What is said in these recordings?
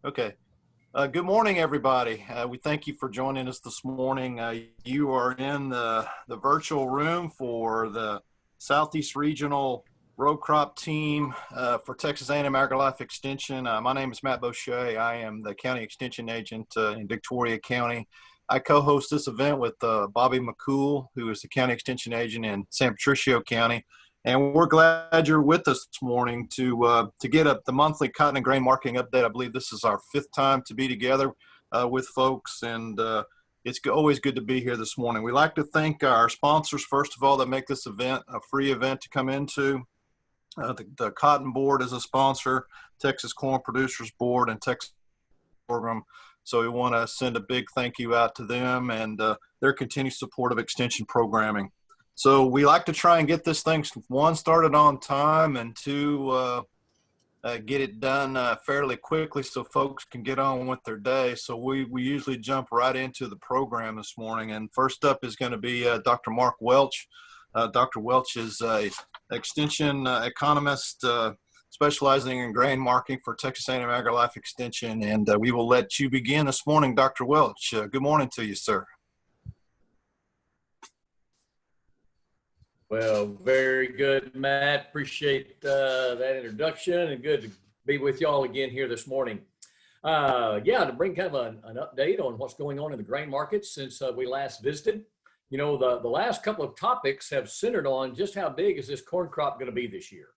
Okay. Good morning, everybody. We thank you for joining us this morning. You are in the virtual room for the Southeast Regional Row Crop Team for Texas A&M AgriLife Extension. My name is Matt Boucher. I am the County Extension Agent in Victoria County. I co-host this event with Bobby McCool, who is the County Extension Agent in San Patricio County. And we're glad you're with us this morning to get the monthly cotton and grain marketing update. I believe this is our fifth time to be together with folks, and it's always good to be here this morning. We'd like to thank our sponsors, first of all, that make this event a free event to come into. The Cotton Board is a sponsor, Texas Corn Producers Board, and Texas Program. So we want to send a big thank you out to them and their continued support of extension programming. So we like to try and get this thing, one, started on time, and two, get it done fairly quickly so folks can get on with their day. So we usually jump right into the program this morning. And first up is going to be Dr. Mark Welch. Dr. Welch is an extension economist specializing in grain marketing for Texas A&M AgriLife Extension. And we will let you begin this morning, Dr. Welch. Good morning to you, sir. Well, very good, Matt. Appreciate that introduction, and good to be with y'all again here this morning. To bring kind of an update on what's going on in the grain markets since we last visited. You know, the last couple of topics have centered on just how big is this corn crop going to be this year.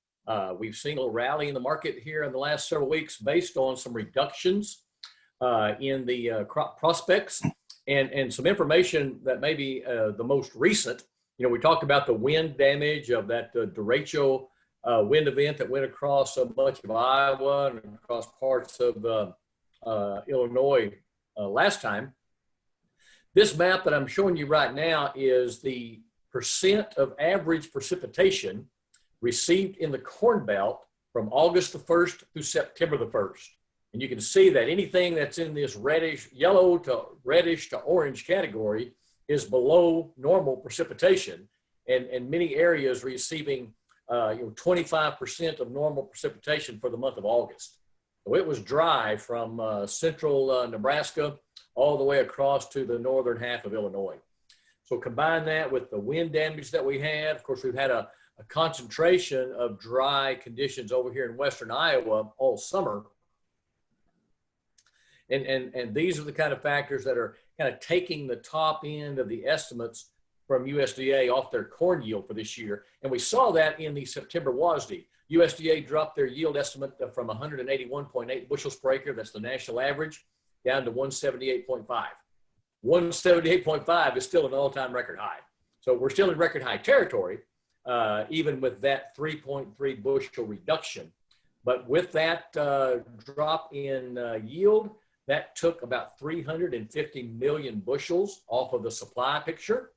We've seen a little rally in the market here in the last several weeks based on some reductions in the crop prospects and some information that may be the most recent. You know, we talked about the wind damage of that derecho wind event that went across much of Iowa and across parts of Illinois last time. This map that I'm showing you right now is the percent of average precipitation received in the Corn Belt from August the 1st through September the 1st. And you can see that anything that's in this yellow to reddish to orange category is below normal precipitation, and many areas receiving 25% of normal precipitation for the month of August. So it was dry from central Nebraska all the way across to the northern half of Illinois. So combine that with the wind damage that we had. Of course, we've had a concentration of dry conditions over here in western Iowa all summer. And these are the kind of factors that are kind of taking the top end of the estimates from USDA off their corn yield for this year. And we saw that in the September WASDE. USDA dropped their yield estimate from 181.8 bushels per acre, that's the national average, down to 178.5. 178.5 is still an all-time record high. So we're still in record high territory, even with that 3.3 bushel reduction. But with that drop in yield, that took about 350 million bushels off of the supply picture.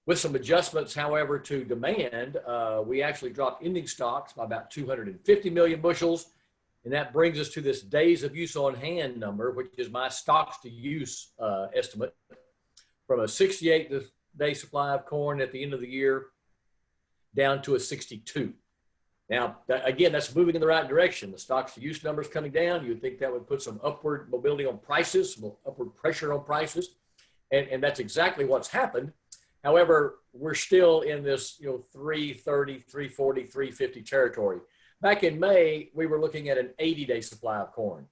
With some adjustments, however, to demand, we actually dropped ending stocks by about 250 million bushels. And that brings us to this days of use on hand number, which is my stocks to use estimate, from a 68-day supply of corn at the end of the year down to a 62. Now, again, that's moving in the right direction. The stocks to use numbers coming down. You would think that would put some upward mobility on prices, some upward pressure on prices. And that's exactly what's happened. However, we're still in this 330, 340, 350 territory. Back in May, we were looking at an 80-day supply of corn.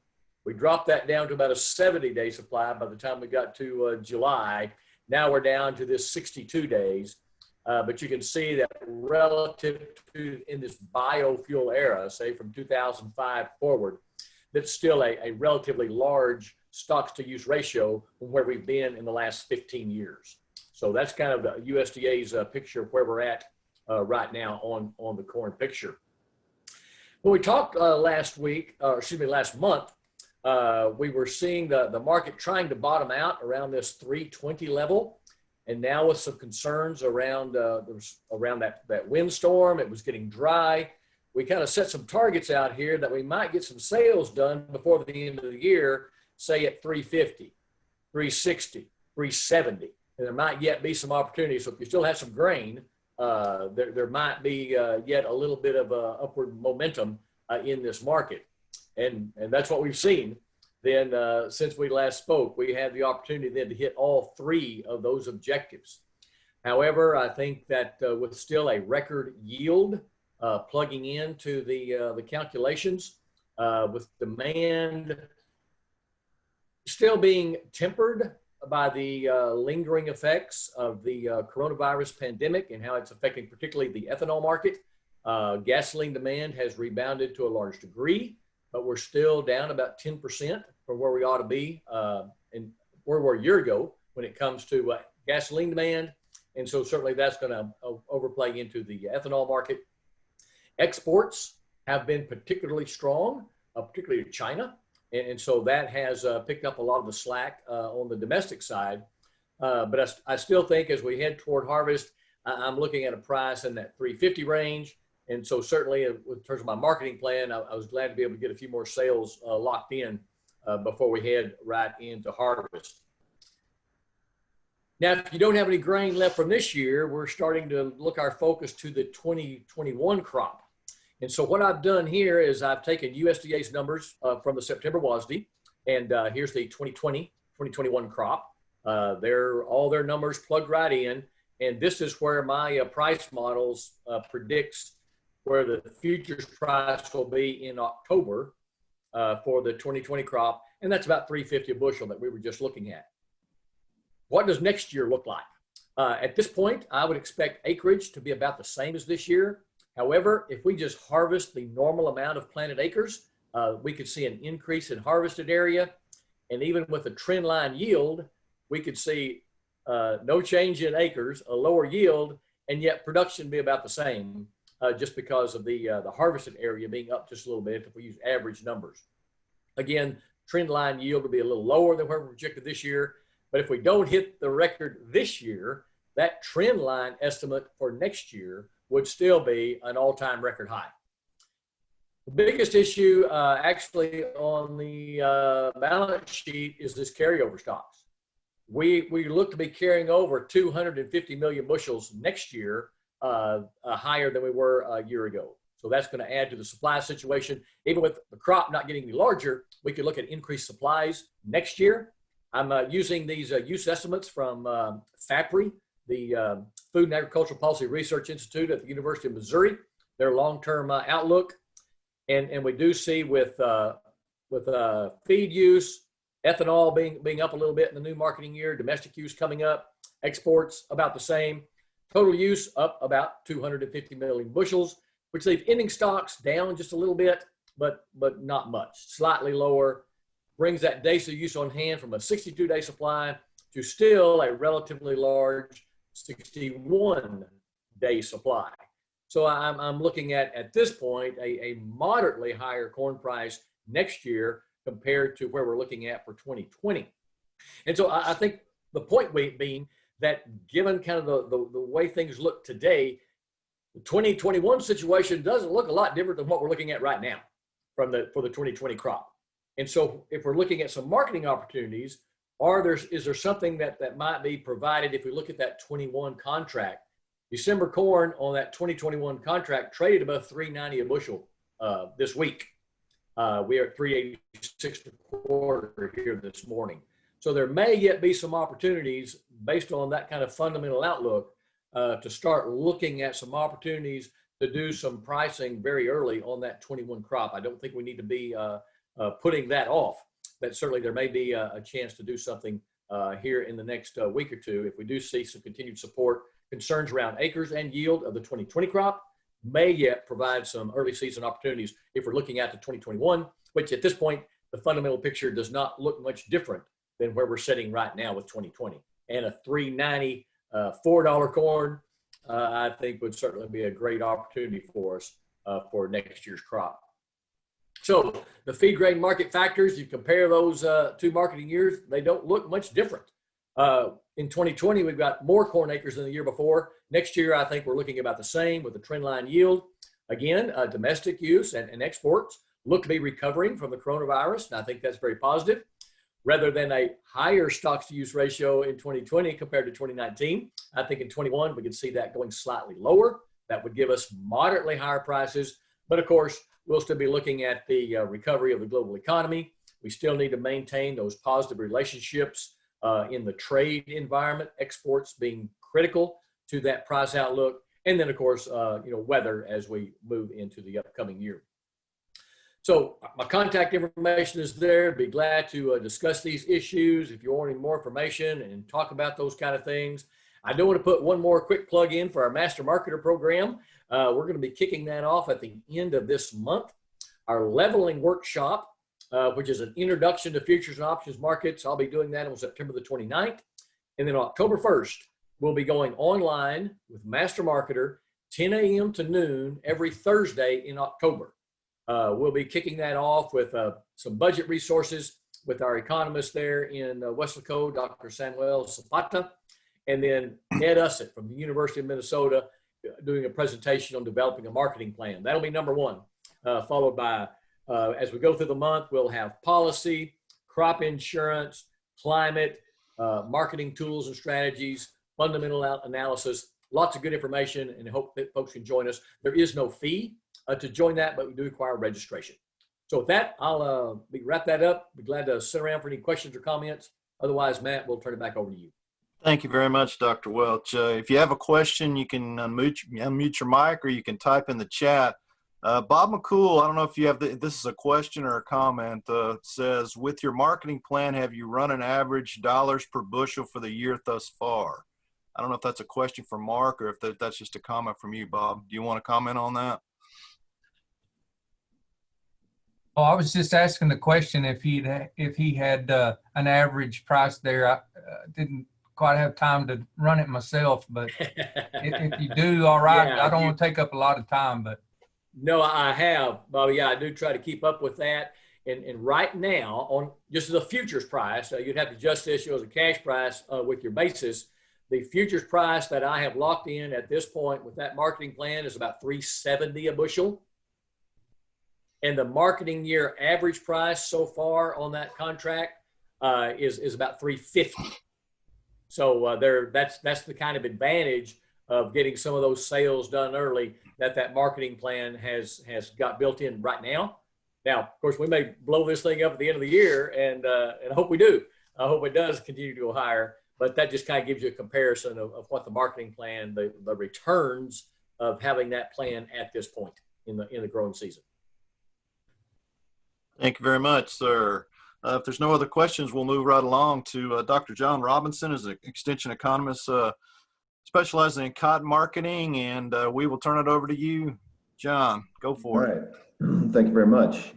We dropped that down to about a 70-day supply by the time we got to July. Now we're down to this 62 days. But you can see that relative to in this biofuel era, say from 2005 forward, that's still a relatively large stocks to use ratio from where we've been in the last 15 years. So that's kind of the USDA's picture of where we're at right now on the corn picture. When we talked last month, we were seeing the market trying to bottom out around this 320 level. And now with some concerns around that windstorm, it was getting dry. We kind of set some targets out here that we might get some sales done before the end of the year, say at 350, 360, 370. And there might yet be some opportunities. So if you still have some grain, there might be yet a little bit of upward momentum in this market. And that's what we've seen. then since we last spoke, we had the opportunity then to hit all three of those objectives. However, I think that with still a record yield plugging into the calculations, with demand still being tempered by the lingering effects of the coronavirus pandemic and how it's affecting particularly the ethanol market. Gasoline demand has rebounded to a large degree, but we're still down about 10% from where we ought to be and where we were a year ago when it comes to gasoline demand. And so certainly that's going to overplay into the ethanol market. Exports have been particularly strong, particularly to China. And so that has picked up a lot of the slack on the domestic side. But I still think as we head toward harvest, I'm looking at a price in that 350 range. And so certainly in terms of my marketing plan, I was glad to be able to get a few more sales locked in before we head right into harvest. Now, if you don't have any grain left from this year, we're starting to look our focus to the 2021 crop. And so what I've done here is I've taken USDA's numbers from the September WASDE, and here's the 2020-2021 crop. All their numbers plugged right in, and this is where my price models predicts where the futures price will be in October for the 2020 crop, and that's about $3.50 a bushel that we were just looking at. What does next year look like? At this point, I would expect acreage to be about the same as this year. However, if we just harvest the normal amount of planted acres, we could see an increase in harvested area. And even with a trend line yield, we could see no change in acres, a lower yield, and yet production be about the same just because of the harvested area being up just a little bit if we use average numbers. Again, trend line yield would be a little lower than where we projected this year. But if we don't hit the record this year, that trend line estimate for next year would still be an all-time record high. The biggest issue actually on the balance sheet is this carryover stocks. We look to be carrying over 250 million bushels next year, higher than we were a year ago. So that's going to add to the supply situation. Even with the crop not getting any larger, we could look at increased supplies next year. I'm using these use estimates from FAPRI, the Food and Agricultural Policy Research Institute at the University of Missouri, their long-term outlook. And we do see with feed use, ethanol being up a little bit in the new marketing year, domestic use coming up, exports about the same, total use up about 250 million bushels, which leave ending stocks down just a little bit, but not much, slightly lower. Brings that days of use on hand from a 62-day supply to still a relatively large 61-day supply. So I'm looking at this point, a moderately higher corn price next year compared to where we're looking at for 2020. And so I think the point being that given kind of the way things look today, the 2021 situation doesn't look a lot different than what we're looking at right now for the 2020 crop. And so if we're looking at some marketing opportunities, is there something that might be provided if we look at that 21 contract? December corn on that 2021 contract traded above $3.90 a bushel this week. We are at $3.86 a quarter here this morning. So there may yet be some opportunities based on that kind of fundamental outlook to start looking at some opportunities to do some pricing very early on that 21 crop. I don't think we need to be putting that off, but certainly there may be a chance to do something here in the next week or two if we do see some continued support. Concerns around acres and yield of the 2020 crop may yet provide some early season opportunities if we're looking at the 2021, which at this point, the fundamental picture does not look much different than where we're sitting right now with 2020. And a $3.90, $4 corn, I think would certainly be a great opportunity for us for next year's crop. So the feed grain market factors, you compare those two marketing years, they don't look much different. In 2020, we've got more corn acres than the year before. Next year, I think we're looking about the same with the trend line yield. Again, domestic use and exports look to be recovering from the coronavirus, and I think that's very positive. Rather than a higher stocks to use ratio in 2020 compared to 2019, I think in 21, we could see that going slightly lower. That would give us moderately higher prices. But of course, we'll still be looking at the recovery of the global economy. We still need to maintain those positive relationships in the trade environment, exports being critical to that price outlook. And then, of course, weather as we move into the upcoming year. So my contact information is there. Be glad to discuss these issues if you want any more information and talk about those kind of things. I do want to put one more quick plug in for our Master Marketer program. We're going to be kicking that off at the end of this month. Our leveling workshop, which is an introduction to futures and options markets. I'll be doing that on September the 29th. And then October 1st, we'll be going online with Master Marketer, 10 a.m. to noon every Thursday in October. We'll be kicking that off with some budget resources with our economist there in Weslaco, Dr. Samuel Zapata, and then Ed Ussett from the University of Minnesota doing a presentation on developing a marketing plan. That'll be number one, followed by, as we go through the month, we'll have policy, crop insurance, climate, marketing tools and strategies, fundamental analysis, lots of good information, and I hope that folks can join us. There is no fee to join that, but we do require registration. So with that, I'll wrap that up. Be glad to sit around for any questions or comments. Otherwise, Matt, we'll turn it back over to you. Thank you very much, Dr. Welch. If you have a question, you can unmute your mic or you can type in the chat. Bob McCool, I don't know if you have this is a question or a comment. Says, with your marketing plan, have you run an average dollars per bushel for the year thus far? I don't know if that's a question for Mark or if that's just a comment from you, Bob. Do you want to comment on that? Oh, I was just asking the question if he had an average price there. I didn't quite have time to run it myself, but if you do, all right. Yeah, I don't want to take up a lot of time, but. No, I have, Bobby. Yeah, I do try to keep up with that. And right now, on just as a futures price, you'd have to adjust this as a cash price with your basis. The futures price that I have locked in at this point with that marketing plan is about $3.70 a bushel. And the marketing year average price so far on that contract is about $3.50. So that's the kind of advantage of getting some of those sales done early that marketing plan has got built in right now. Now, of course, we may blow this thing up at the end of the year, and I hope we do. I hope it does continue to go higher. But that just kind of gives you a comparison of what the marketing plan, the returns of having that plan at this point in the growing season. Thank you very much, sir. If there's no other questions, we'll move right along to Dr. John Robinson, as an extension economist specializing in cotton marketing, and we will turn it over to you. John, go for it. All right. Thank you very much.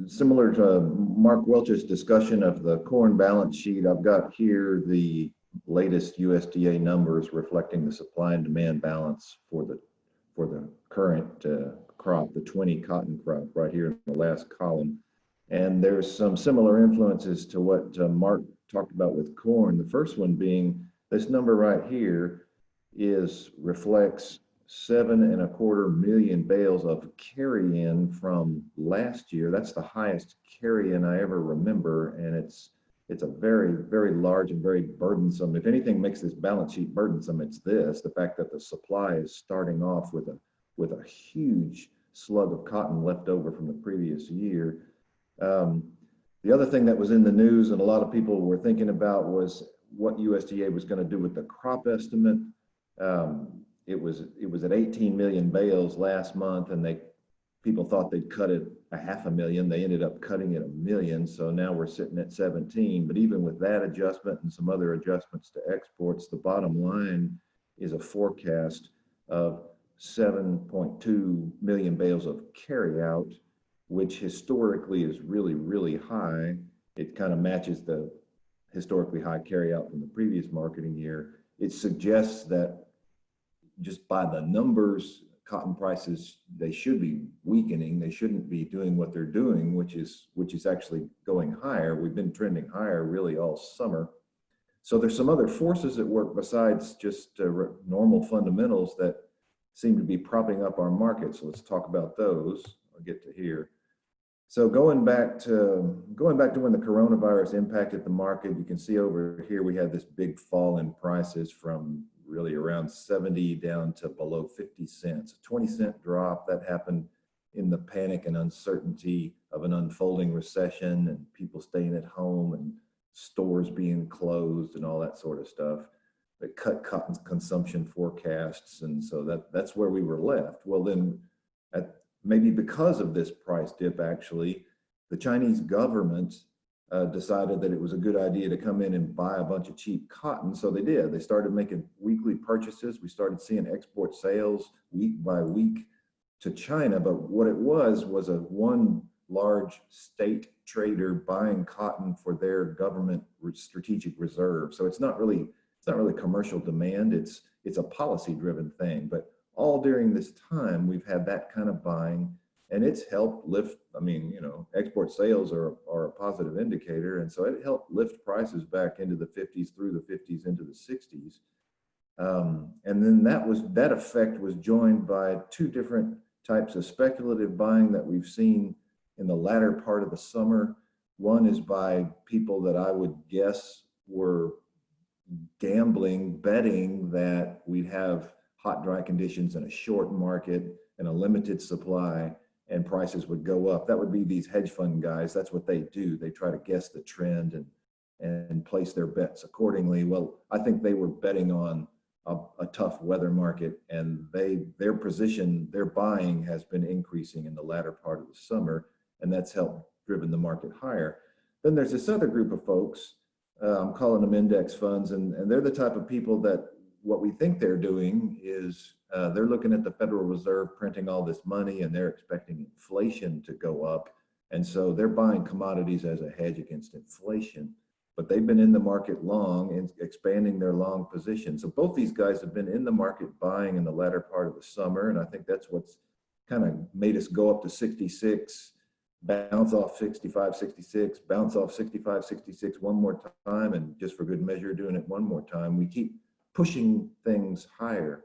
Similar to Mark Welch's discussion of the corn balance sheet, I've got here the latest USDA numbers reflecting the supply and demand balance for the current crop, the 20 cotton crop, right here in the last column. And there's some similar influences to what Mark talked about with corn. The first one being this number right here reflects 7.25 million bales of carry-in from last year. That's the highest carry-in I ever remember, and it's a very, very large and very burdensome. If anything makes this balance sheet burdensome, it's the fact that the supply is starting off with a huge slug of cotton left over from the previous year. The other thing that was in the news and a lot of people were thinking about was what USDA was going to do with the crop estimate. It was at 18 million bales last month, and people thought they'd cut it 500,000. They ended up cutting it 1 million, so now we're sitting at 17. But even with that adjustment and some other adjustments to exports, the bottom line is a forecast of 7.2 million bales of carryout, which historically is really, really high. It kind of matches the historically high carryout from the previous marketing year. It suggests that just by the numbers, cotton prices, they should be weakening. They shouldn't be doing what they're doing, which is actually going higher. We've been trending higher really all summer. So there's some other forces at work besides just normal fundamentals that seem to be propping up our market. So let's talk about those. I'll get to here. So going back to when the coronavirus impacted the market, you can see over here we had this big fall in prices from really around 70 down to below 50 cents. A 20-cent drop that happened in the panic and uncertainty of an unfolding recession and people staying at home and stores being closed and all that sort of stuff that cut cotton consumption forecasts. And so that's where we were left. Well, then maybe because of this price dip, actually, the Chinese government decided that it was a good idea to come in and buy a bunch of cheap cotton. So they did. They started making weekly purchases. We started seeing export sales week by week to China. But what it was a one large state trader buying cotton for their government strategic reserve. So it's not really commercial demand. It's a policy driven thing. But all during this time, we've had that kind of buying, and it's helped lift. I mean, export sales are a positive indicator. And so it helped lift prices back into the 50s, through the 50s, into the 60s. And then that effect was joined by two different types of speculative buying that we've seen in the latter part of the summer. One is by people that I would guess were gambling, betting that we'd have hot, dry conditions and a short market and a limited supply, and prices would go up. That would be these hedge fund guys. That's what they do. They try to guess the trend and place their bets accordingly. Well, I think they were betting on a tough weather market, and their buying has been increasing in the latter part of the summer, and that's helped driven the market higher. Then there's this other group of folks, I'm calling them index funds, and they're the type of people that what we think they're doing is they're looking at the Federal Reserve printing all this money, and they're expecting inflation to go up. And so they're buying commodities as a hedge against inflation. But they've been in the market long and expanding their long position. So both these guys have been in the market buying in the latter part of the summer. And I think that's what's kind of made us go up to 66, bounce off 65, 66, bounce off 65, 66 one more time. And just for good measure, doing it one more time. We keep pushing things higher.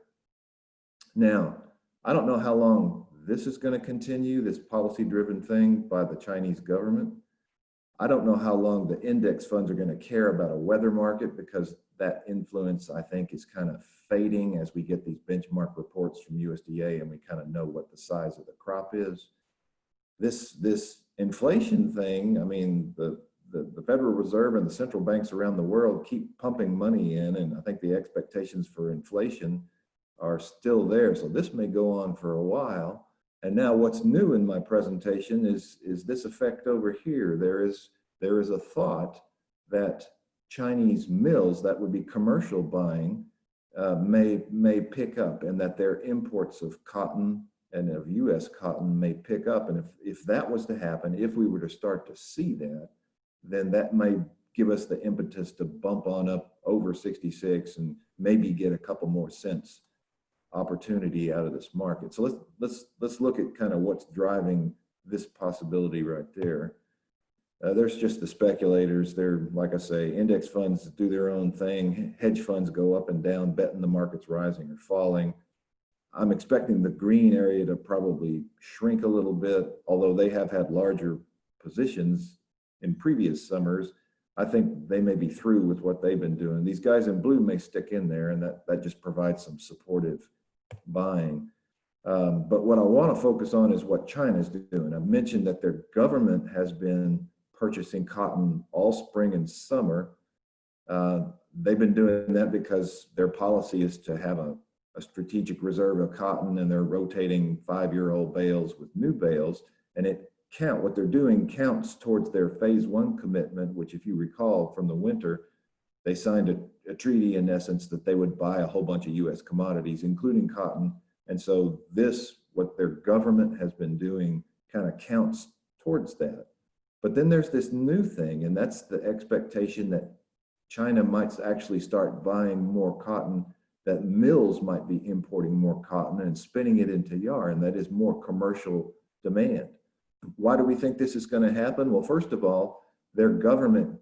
Now, I don't know how long this is going to continue, this policy-driven thing by the Chinese government. I don't know how long the index funds are going to care about a weather market, because that influence, I think, is kind of fading as we get these benchmark reports from USDA and we kind of know what the size of the crop is. This inflation thing, I mean, the Federal Reserve and the central banks around the world keep pumping money in, and I think the expectations for inflation are still there. So this may go on for a while. And now what's new in my presentation is this effect over here. There is a thought that Chinese mills, that would be commercial buying, may pick up, and that their imports of cotton and of US cotton may pick up. And if that was to happen, if we were to start to see that, then that may give us the impetus to bump on up over 66 and maybe get a couple more cents opportunity out of this market. So let's look at kind of what's driving this possibility right there. There's just the speculators. They're, like I say, index funds do their own thing. Hedge funds go up and down, betting the market's rising or falling. I'm expecting the green area to probably shrink a little bit, although they have had larger positions in previous summers. I think they may be through with what they've been doing. These guys in blue may stick in there, and that just provides some supportive buying. But what I want to focus on is what China's doing. I've mentioned that their government has been purchasing cotton all spring and summer. They've been doing that because their policy is to have a strategic reserve of cotton, and they're rotating 5-year-old bales with new bales. And what they're doing counts towards their phase 1 commitment, which, if you recall from the winter, they signed a treaty in essence that they would buy a whole bunch of US commodities, including cotton. And so what their government has been doing kind of counts towards that. But then there's this new thing, and that's the expectation that China might actually start buying more cotton, that mills might be importing more cotton and spinning it into yarn. That is more commercial demand. Why do we think this is going to happen? Well, first of all, their government,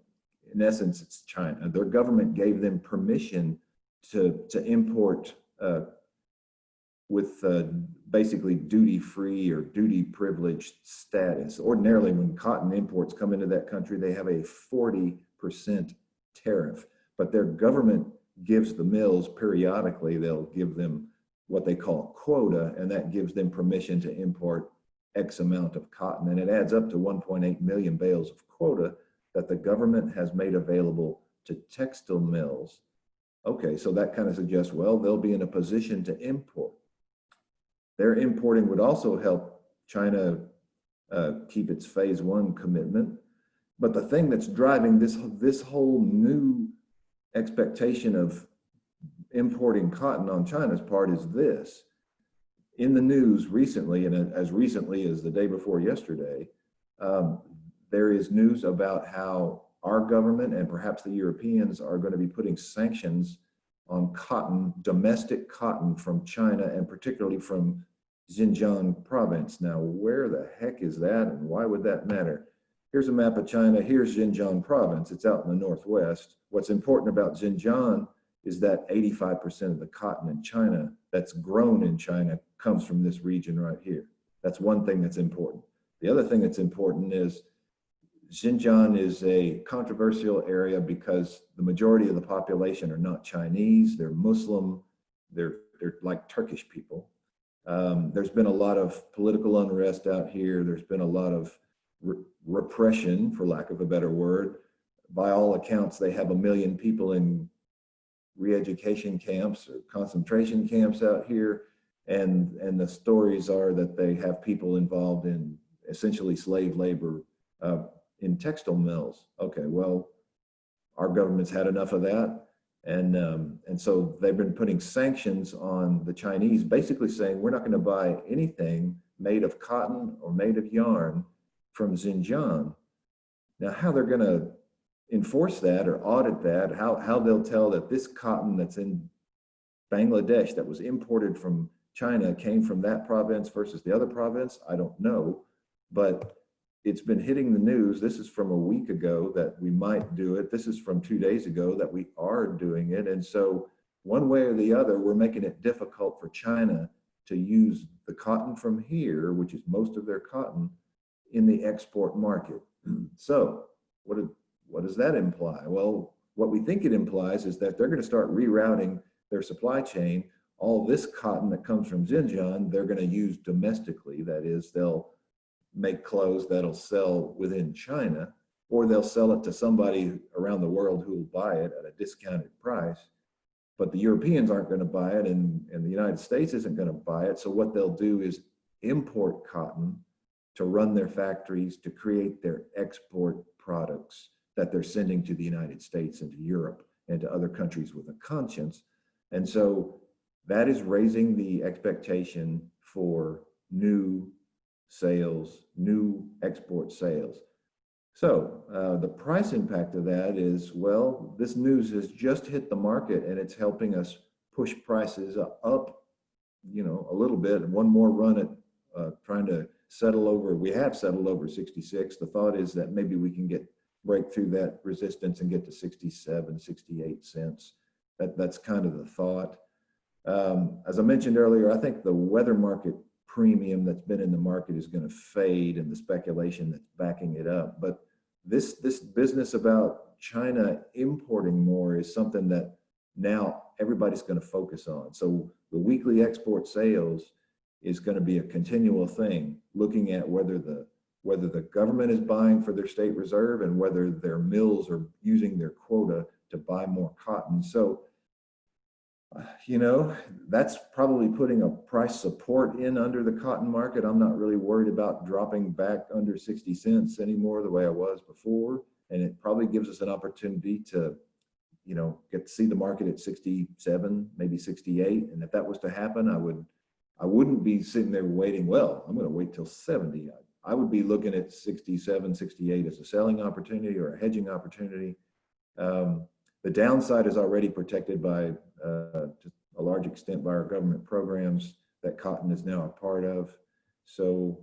in essence, it's China, their government gave them permission to import with basically duty-free or duty-privileged status. Ordinarily, when cotton imports come into that country, they have a 40% tariff, but their government gives the mills periodically, they'll give them what they call a quota, and that gives them permission to import X amount of cotton, and it adds up to 1.8 million bales of quota that the government has made available to textile mills. Okay, so that kind of suggests, well, they'll be in a position to import. Their importing would also help China keep its phase one commitment. But the thing that's driving this whole new expectation of importing cotton on China's part is this. In the news recently, and as recently as the day before yesterday, there is news about how our government and perhaps the Europeans are going to be putting sanctions on cotton, domestic cotton from China, and particularly from Xinjiang province. Now, where the heck is that, and why would that matter? Here's a map of China. Here's Xinjiang province. It's out in the northwest. What's important about Xinjiang is that 85% of the cotton in China that's grown in China comes from this region right here. That's one thing that's important. The other thing that's important is Xinjiang is a controversial area because the majority of the population are not Chinese, they're Muslim, they're like Turkish people. There's been a lot of political unrest out here. There's been a lot of repression, for lack of a better word. By all accounts, they have 1 million people in re-education camps or concentration camps out here. And the stories are that they have people involved in essentially slave labor in textile mills. Okay, well, our government's had enough of that. And so they've been putting sanctions on the Chinese, basically saying, we're not going to buy anything made of cotton or made of yarn from Xinjiang. Now, how they're going to enforce that or audit that, how they'll tell that this cotton that's in Bangladesh that was imported from China came from that province versus the other province, I don't know. But it's been hitting the news. This is from a week ago that we might do it. This is from 2 days ago that we are doing it. And so one way or the other, we're making it difficult for China to use the cotton from here, which is most of their cotton, in the export market. So what does that imply? Well, what we think it implies is that they're going to start rerouting their supply chain. All this cotton that comes from Xinjiang, they're going to use domestically. That is, they'll make clothes that'll sell within China, or they'll sell it to somebody around the world who will buy it at a discounted price. But the Europeans aren't going to buy it, and the United States isn't going to buy it. So what they'll do is import cotton to run their factories, to create their export products that they're sending to the United States and to Europe and to other countries with a conscience. And so that is raising the expectation for new sales, new export sales. So the price impact of that is, well, this news has just hit the market and it's helping us push prices up, you know, a little bit. And one more run at trying to settle over, we have settled over 66. The thought is that maybe we can break through that resistance and get to 67, 68 cents. That's kind of the thought. As I mentioned earlier, I think the weather market premium that's been in the market is going to fade, and the speculation that's backing it up. But this business about China importing more is something that now everybody's going to focus on. So the weekly export sales is going to be a continual thing, looking at whether the government is buying for their state reserve and whether their mills are using their quota to buy more cotton. So you know, that's probably putting a price support in under the cotton market. I'm not really worried about dropping back under 60 cents anymore the way I was before. And it probably gives us an opportunity to, you know, get to see the market at 67, maybe 68. And if that was to happen, I wouldn't be sitting there waiting, well, I'm going to wait till 70. I would be looking at 67, 68 as a selling opportunity or a hedging opportunity. The downside is already protected by, to a large extent, by our government programs that cotton is now a part of. So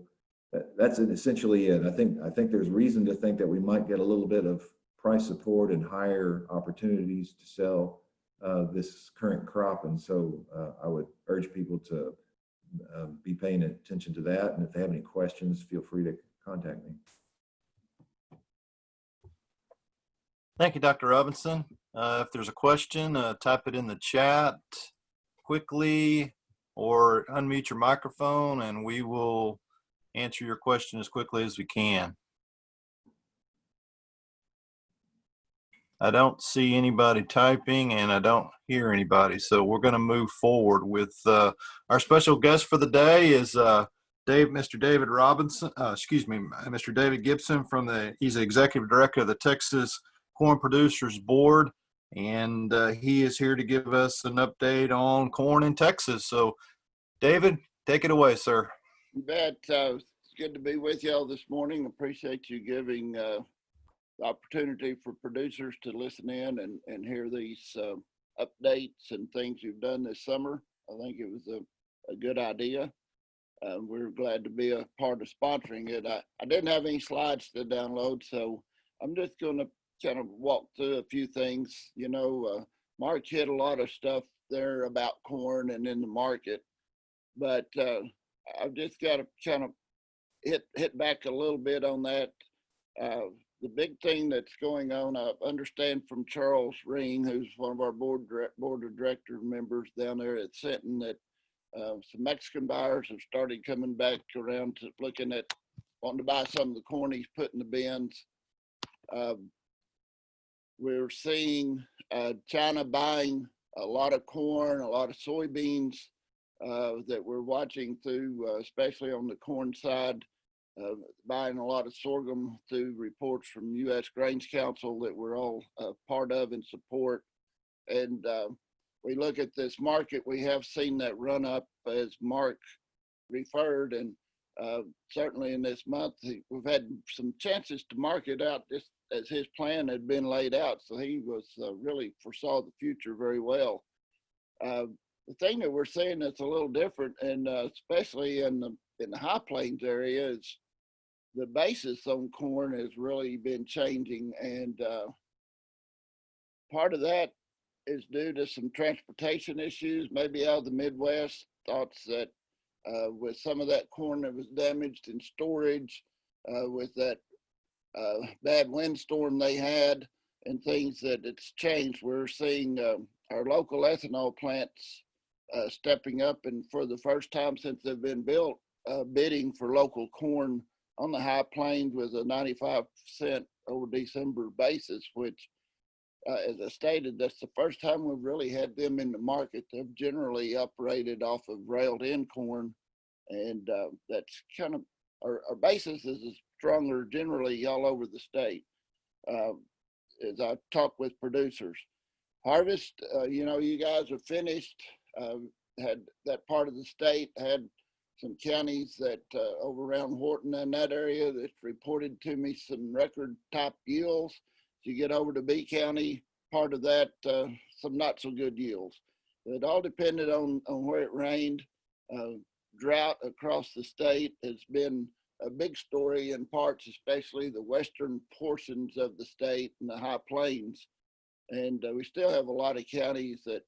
that's essentially it. I think there's reason to think that we might get a little bit of price support and higher opportunities to sell this current crop. And so I would urge people to be paying attention to that. And if they have any questions, feel free to contact me. Thank you, Dr. Robinson. If there's a question, type it in the chat quickly or unmute your microphone and we will answer your question as quickly as we can. I don't see anybody typing and I don't hear anybody. So we're going to move forward with our special guest for the day is Mr. David Robinson, Mr. David Gibson he's the Executive Director of the Texas Corn Producers Board. And he is here to give us an update on corn in Texas. So David, take it away, sir. You bet. It's good to be with y'all this morning. Appreciate you giving the opportunity for producers to listen in and hear these updates and things you've done this summer. I think it was a good idea. We're glad to be a part of sponsoring it. I didn't have any slides to download, so I'm just going to kind of walk through a few things. You know, Mark hit a lot of stuff there about corn and in the market, but I've just got to kind of hit back a little bit on that. The big thing that's going on, I understand from Charles Ring, who's one of our board of director members down there at Sinton, that some Mexican buyers have started coming back around to looking at wanting to buy some of the corn he's put in the bins. We're seeing China buying a lot of corn, a lot of soybeans that we're watching through, especially on the corn side, buying a lot of sorghum through reports from U.S. Grains Council that we're all part of and support. And we look at this market, we have seen that run up as Mark referred, and certainly in this month, we've had some chances to market out just as his plan had been laid out. So he was really foresaw the future very well. The thing that we're seeing that's a little different, and especially in the High Plains area, is the basis on corn has really been changing, and part of that is due to some transportation issues, maybe out of the Midwest. Thoughts that with some of that corn that was damaged in storage, with that bad windstorm they had and things that it's changed. We're seeing our local ethanol plants stepping up, and for the first time since they've been built, bidding for local corn on the High Plains with a 95% over December basis, which as I stated, that's the first time we've really had them in the market. They've generally operated off of railed in corn, and that's kind of our basis is stronger generally all over the state. As I talk with producers, harvest, you know, you guys are finished. Had that part of the state had some counties that over around Horton and that area that reported to me some record type yields. You get over to B County, part of that, some not so good yields. It all depended on where it rained. Drought across the state has been a big story in parts, especially the western portions of the state and the High Plains. And we still have a lot of counties that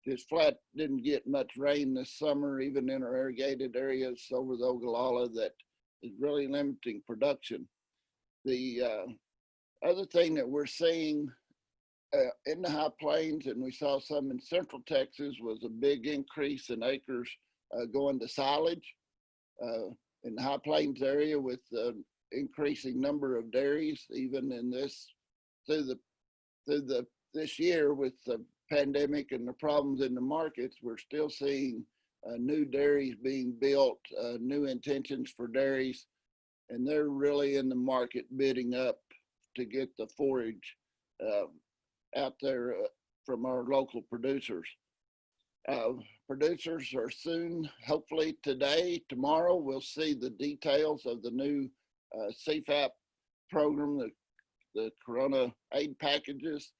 just flat didn't get much rain this summer, even in our irrigated areas over the Ogallala, that is really limiting production. The other thing that we're seeing in the High Plains, and we saw some in Central Texas, was a big increase in acres going to silage in the High Plains area, with the increasing number of dairies, even in this this year with the pandemic and the problems in the markets. We're still seeing new dairies being built, new intentions for dairies, and they're really in the market bidding up to get the forage out there from our local producers. Producers are soon, hopefully today, tomorrow, we'll see the details of the new CFAP program, the Corona aid packages.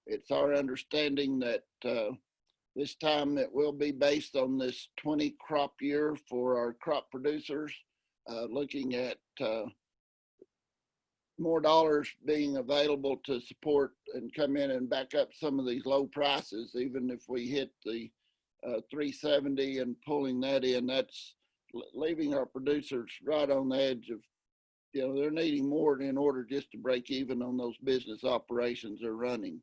It's our understanding that this time it will be based on this 20 crop year for our crop producers, looking at more dollars being available to support and come in and back up some of these low prices. Even if we hit the 370 and pulling that in, that's leaving our producers right on the edge of, you know, they're needing more in order just to break even on those business operations they're running.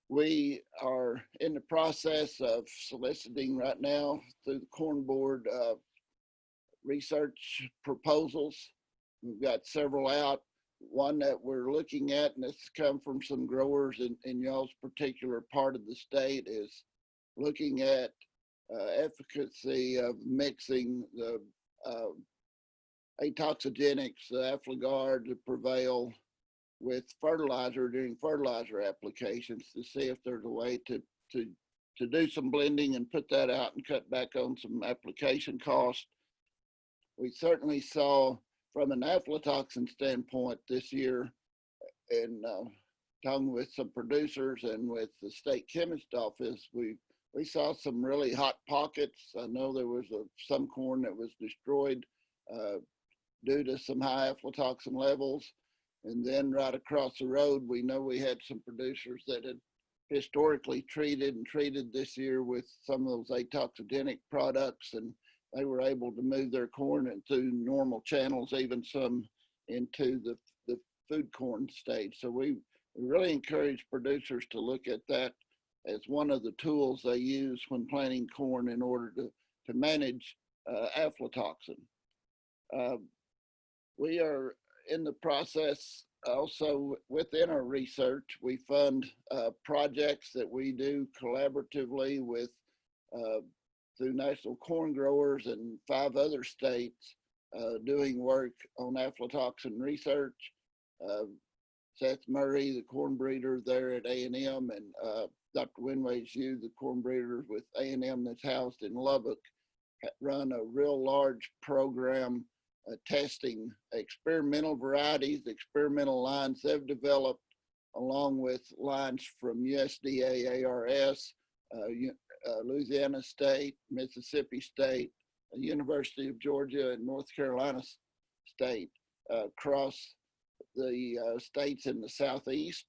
We are in the process of soliciting right now through the Corn Board research proposals. We've got several out. One that we're looking at, and it's come from some growers in y'all's particular part of the state, is looking at efficacy of mixing the atoxogenics, the Afligard, the Prevail, with fertilizer during fertilizer applications to see if there's a way to do some blending and put that out and cut back on some application costs. We certainly saw from an aflatoxin standpoint this year, and talking with some producers and with the state chemist office, we saw some really hot pockets. I know there was some corn that was destroyed due to some high aflatoxin levels. And then right across the road, we know we had some producers that had historically treated this year with some of those atoxogenic products, and they were able to move their corn into normal channels, even some into the food corn stage. So we really encourage producers to look at that as one of the tools they use when planting corn in order to manage aflatoxin. We are in the process also within our research. We fund projects that we do collaboratively with through National Corn Growers and 5 other states doing work on aflatoxin research. Seth Murray, the corn breeder there at A&M, and Dr. Winways, the corn breeder with A&M that's housed in Lubbock, run a real large program testing experimental varieties, experimental lines they've developed, along with lines from USDA ARS, Louisiana State, Mississippi State, University of Georgia, and North Carolina State, across the states in the Southeast.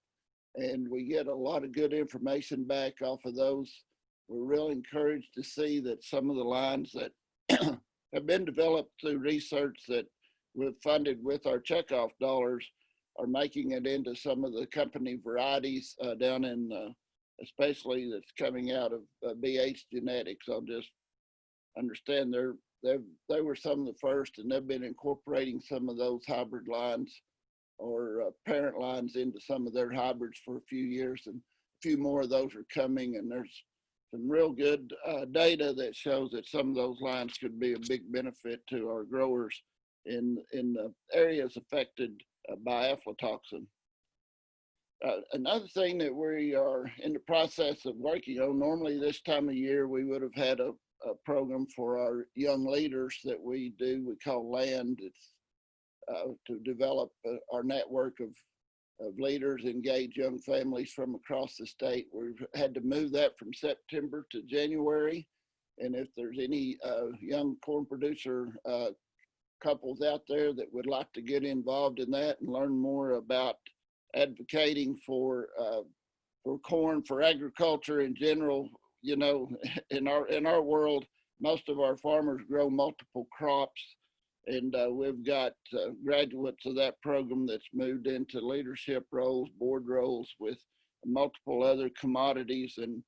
And we get a lot of good information back off of those. We're really encouraged to see that some of the lines that have been developed through research that we've funded with our checkoff dollars are making it into some of the company varieties down in, especially that's coming out of BH Genetics. I'll just understand they were some of the first, and they've been incorporating some of those hybrid lines or parent lines into some of their hybrids for a few years, and a few more of those are coming, and there's some real good data that shows that some of those lines could be a big benefit to our growers in the areas affected by aflatoxin. Another thing that we are in the process of working on, normally this time of year we would have had a program for our young leaders that we do, we call LAND. It's to develop our network of leaders, engage young families from across the state. We've had to move that from September to January. And if there's any young corn producer couples out there that would like to get involved in that and learn more about advocating for corn, for agriculture in general, you know, in our world, most of our farmers grow multiple crops. And we've got graduates of that program that's moved into leadership roles, board roles with multiple other commodities. And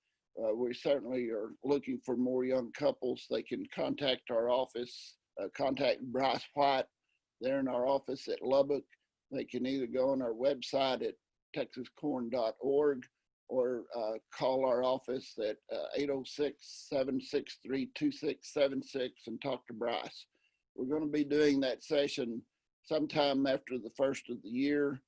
we certainly are looking for more young couples. They can contact our office, contact Bryce White. They're in our office at Lubbock. They can either go on our website at texascorn.org or call our office at 806-763-2676 and talk to Bryce. We're going to be doing that session sometime after the first of the year.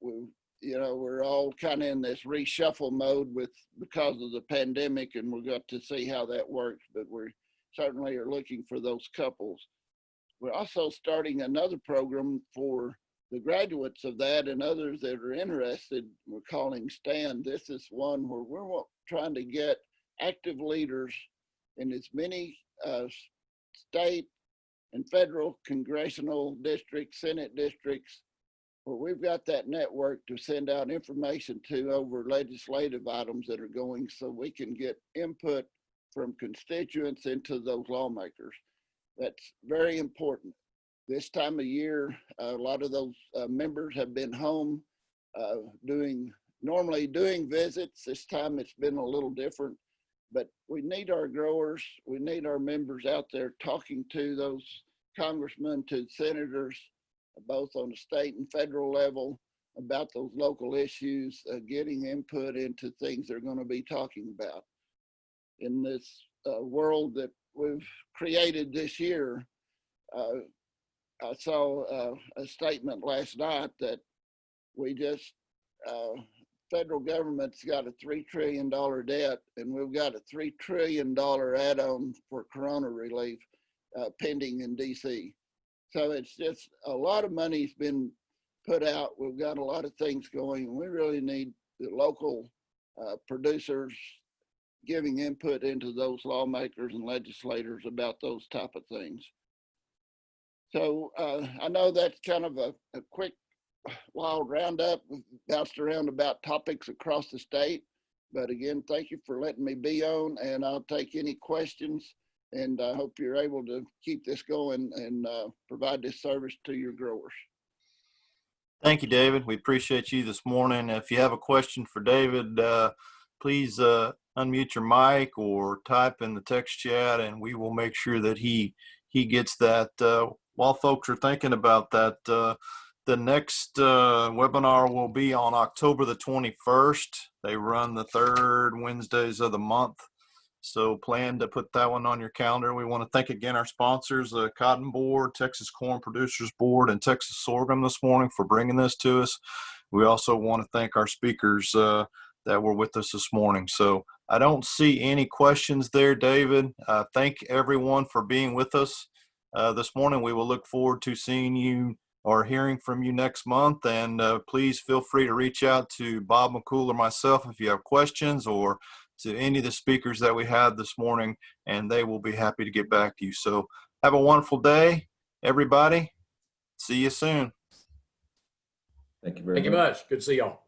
We're all kind of in this reshuffle mode because of the pandemic, and we've got to see how that works, but we certainly are looking for those couples. We're also starting another program for the graduates of that and others that are interested. We're calling STAND. This is one where we're trying to get active leaders in as many state and federal, congressional districts, Senate districts, where we've got that network to send out information to over legislative items that are going, so we can get input from constituents into those lawmakers. That's very important. This time of year, a lot of those members have been home normally doing visits. This time it's been a little different, but we need our growers, we need our members out there talking to those congressmen to senators, both on the state and federal level, about those local issues, getting input into things they're going to be talking about. In this world that we've created this year, I saw a statement last night that we just, federal government's got a $3 trillion debt, and we've got a $3 trillion add-on for corona relief pending in DC. So it's just a lot of money's been put out. We've got a lot of things going. We really need the local producers giving input into those lawmakers and legislators about those type of things. So I know that's kind of a quick, wild roundup. We've bounced around about topics across the state. But again, thank you for letting me be on, and I'll take any questions. And I hope you're able to keep this going and provide this service to your growers. Thank you, David. We appreciate you this morning. If you have a question for David, please unmute your mic or type in the text chat, and we will make sure that he gets that. While folks are thinking about that, the next webinar will be on October the 21st. They run the third Wednesdays of the month. So plan to put that one on your calendar. We want to thank again our sponsors, the Cotton Board, Texas Corn Producers Board, and Texas Sorghum this morning for bringing this to us. We also want to thank our speakers that were with us this morning. So I don't see any questions there, David. Thank everyone for being with us this morning. We will look forward to seeing you or hearing from you next month. And please feel free to reach out to Bob McCool or myself if you have questions, or to any of the speakers that we had this morning, and they will be happy to get back to you. So have a wonderful day, everybody. See you soon. Thank you very Thank you much. much. Good to see y'all.